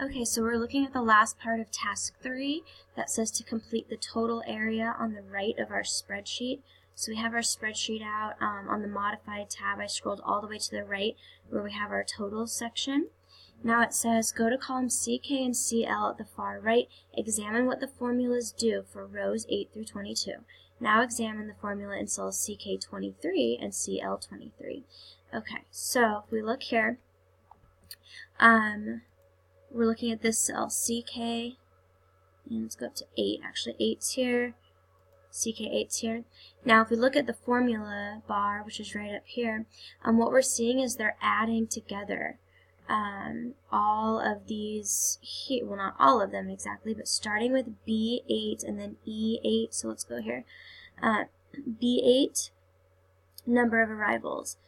Okay, so we're looking at the last part of task 3 that says to complete the total area on the right of our spreadsheet. So we have our spreadsheet out on the modified tab. I scrolled all the way to the right where we have our totals section. Now it says go to column CK and CL at the far right. Examine what the formulas do for rows 8 through 22. Now examine the formula in cells CK23 and CL23. Okay, so if we look here, we're looking at this cell, CK, and let's go up to 8. Actually, 8's here, CK8's here. Now, if we look at the formula bar, which is right up here, what we're seeing is they're adding together all of these here. Well, not all of them exactly, but starting with B8 and then E8. So let's go here. B8, number of arrivals.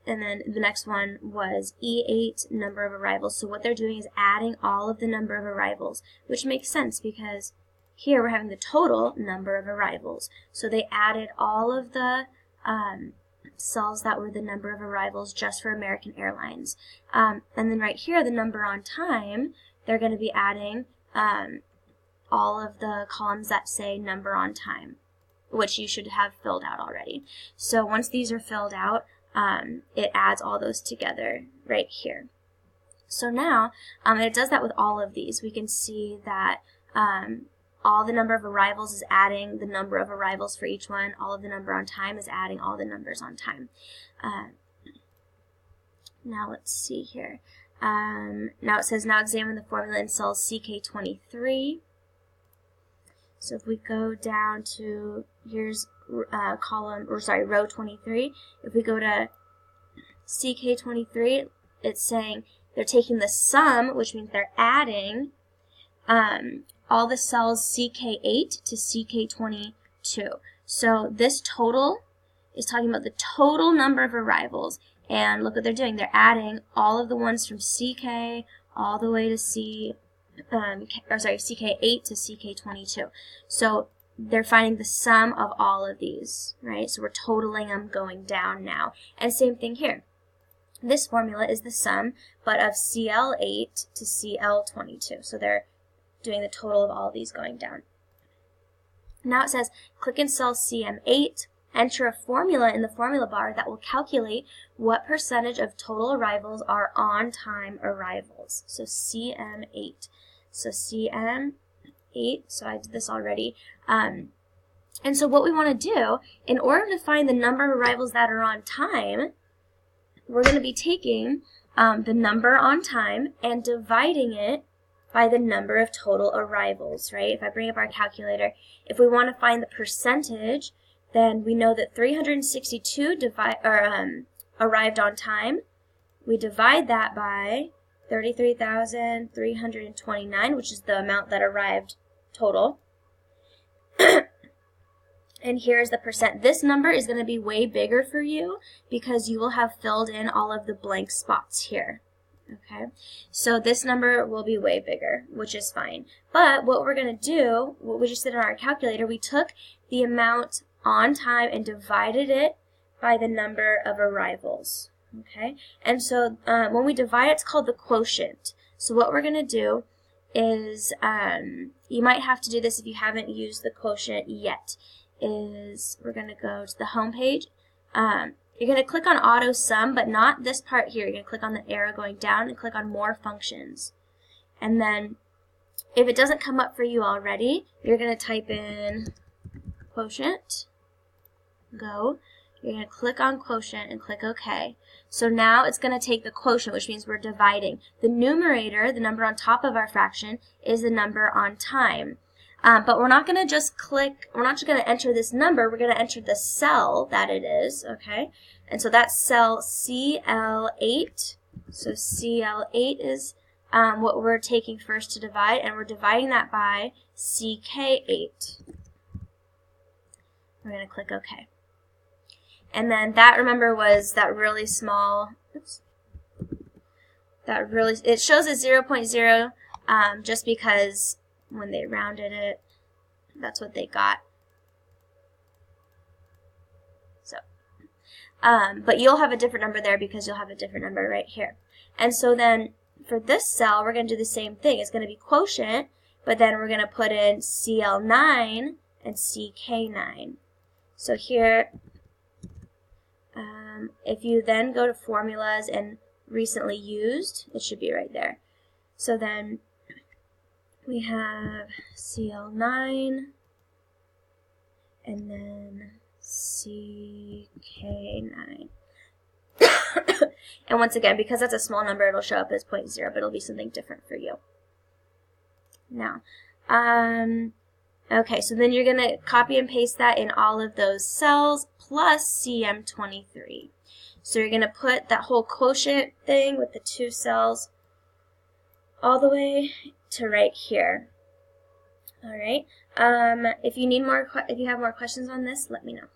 And then the next one was E8, number of arrivals. So what they're doing is adding all of the number of arrivals, which makes sense because here we're having the total number of arrivals. So they added all of the cells that were the number of arrivals just for American Airlines. And then right here, the number on time, they're going to be adding all of the columns that say number on time, which you should have filled out already. So once these are filled out, it adds all those together right here. So now, it does that with all of these. We can see that all the number of arrivals is adding the number of arrivals for each one. All of the number on time is adding all the numbers on time. Now let's see here. Now it says now examine the formula in cells CK23. So if we go down to, here's row 23. If we go to CK23, it's saying they're taking the sum, which means they're adding all the cells CK8 to CK22. So this total is talking about the total number of arrivals. And look what they're doing. They're adding all of the ones from CK all the way to CK8 to CK22. So they're finding the sum of all of these, right? So we're totaling them going down now. And same thing here. This formula is the sum, but of CL8 to CL22. So they're doing the total of all of these going down. Now it says, click in cell CM8, enter a formula in the formula bar that will calculate what percentage of total arrivals are on-time arrivals. So CM8. So CM8, so I did this already. And so what we want to do, in order to find the number of arrivals that are on time, we're going to be taking the number on time and dividing it by the number of total arrivals, right? If I bring up our calculator, if we want to find the percentage, then we know that 362 arrived on time. We divide that by 33,329, which is the amount that arrived total. And here's the percent. This number is going to be way bigger for you because you will have filled in all of the blank spots here. Okay, so this number will be way bigger, which is fine. But what we're going to do, what we just did on our calculator, we took the amount on time and divided it by the number of arrivals. Okay, and so when we divide, it's called the quotient. So what we're going to do is, you might have to do this if you haven't used the quotient yet, is we're going to go to the home page. You're going to click on auto sum, but not this part here. You're going to click on the arrow going down and click on more functions. And then if it doesn't come up for you already, you're going to type in quotient, go. You're going to click on quotient and click OK. So now it's going to take the quotient, which means we're dividing. The numerator, the number on top of our fraction, is the number on time. But we're not going to just click, we're not just going to enter this number, we're going to enter the cell that it is, okay? And so that's cell CL8. So CL8 is what we're taking first to divide, and we're dividing that by CK8. We're going to click OK. And then that, remember, was that really small, it shows as 0.0 just because when they rounded it, that's what they got. So, but you'll have a different number there because you'll have a different number right here. And so then for this cell, we're going to do the same thing. It's going to be quotient, but then we're going to put in Cl9 and CK9. So here, if you then go to formulas and recently used, it should be right there. So then we have Cl9 and then CK9. And once again, because that's a small number, it'll show up as 0.0, but it'll be something different for you. Now, okay, so then you're going to copy and paste that in all of those cells plus CM23. So you're going to put that whole quotient thing with the 2 cells all the way to right here. All right. If you have more questions on this, let me know.